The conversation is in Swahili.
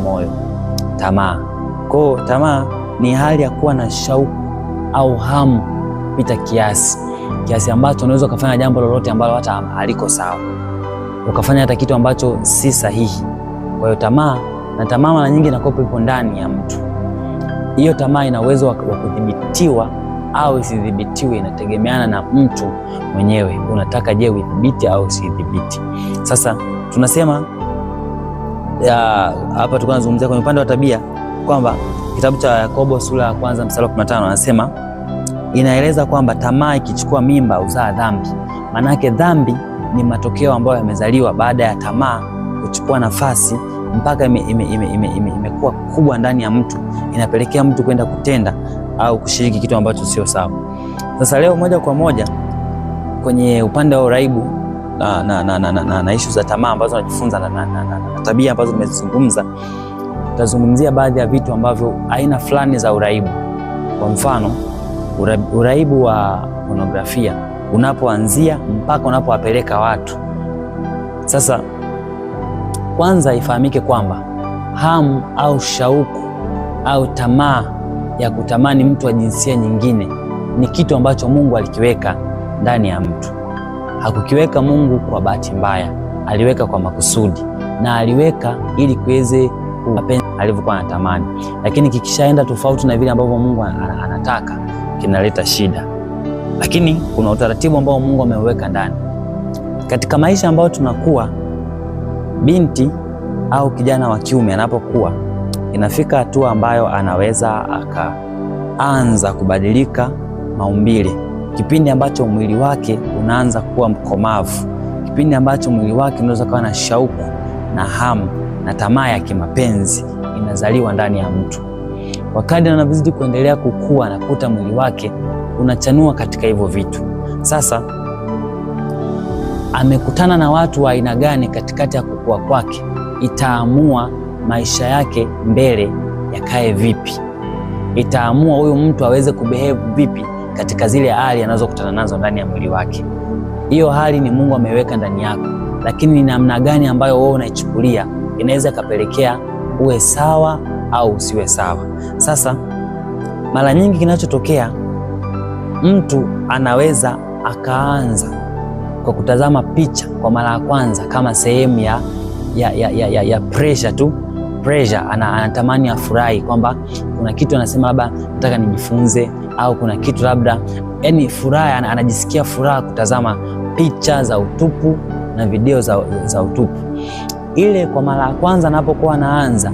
moyo, tamaa. Kwa tamaa ni hali ya kuwa na shauku au hamu pita kiasi ambacho unaweza ukafanya jambo lolote ambalo hata haliko sawa, ukafanya hata kitu ambacho si sahihi. Kwa hiyo tamaa mara nyingi inakuwa ipo ndani ya mtu. Hiyo tamaa ina uwezo wa kudhibitiwa au isidhibitiwe, inategemeana na mtu mwenyewe. Unataka je, udhibiti au usidhibiti? Sasa tunasema hapa tunazungumzia kwenye upande wa tabia kwamba kitabu cha Yakobo sura ya 1 mstari wa 15 anasema, inaeleza kwamba tamaa ikichukua mimba huzaa dhambi. Manake dhambi ni matokeo ambayo yamezaliwa baada ya tamaa kuchukua nafasi mpaka imekuwa kubwa ndani ya mtu, inapelekea mtu kwenda kutenda au kushiriki kitu ambacho sio sawa. Sasa leo moja kwa moja kwenye upande wa uraibu na issue za tamaa ambazo tunajifunza na tabia ambazo nimezizungumza, tutazungumzia baadhi ya vitu ambavyo aina fulani za uraibu. Kwa mfano, uraibu wa pornografia unapoanzia mpaka unapowapeleka watu. Sasa kwanza ifahamike kwamba hamu au shauku au tamaa ya kutamani mtu wa jinsia nyingine ni kitu ambacho Mungu alikiweka ndani ya mtu. Hakukiweka Mungu kwa bahati mbaya, aliweka kwa makusudi, na aliweka ili kuweze kupenzi alivyokuwa anatamani. Lakini kikishaenda tofauti na vile ambavyo Mungu anataka, kinaleta shida. Lakini kuna utaratibu ambao Mungu ameweka ndani. Katika maisha ambayo tunakuwa, binti au kijana wa kiume anapokuwa, inafika hatua ambayo anaweza akaanza kubadilika maumbile, kipindi ambacho mwili wake unaanza kuwa mkomavu, kipindi ambacho mwili wake unaweza kuwa na shauku na hamu na tamaa ya kimapenzi inazaliwa ndani ya mtu. Wakati anazidi kuendelea kukua na kuta mwili wake unachanua katika hivyo vitu. Sasa amekutana na watu wa aina gani katikati ya kukua kwake, itaamua maisha yake mbele yakae vipi, itaamua huyu mtu aweze kubehave vipi katika zile hali anazokutana nazo ndani ya mwili wake. Hiyo hali ni Mungu ameweka ndani yako, lakini ni namna gani ambayo wewe unaichukulia inaweza kapelekea uwe sawa au usiwe sawa. Sasa mara nyingi kinachotokea, mtu anaweza akaanza kwa kutazama picha kwa mara ya kwanza kama sehemu ya pressure tu. Pressure, anatamani afurahi kwamba kuna kitu anasema labda nataka nijifunze, au kuna kitu labda, yani furaha, anajisikia furaha kutazama picha za utupu na video za utupu. Ile kwa mara ya kwanza anapokuwa anaanza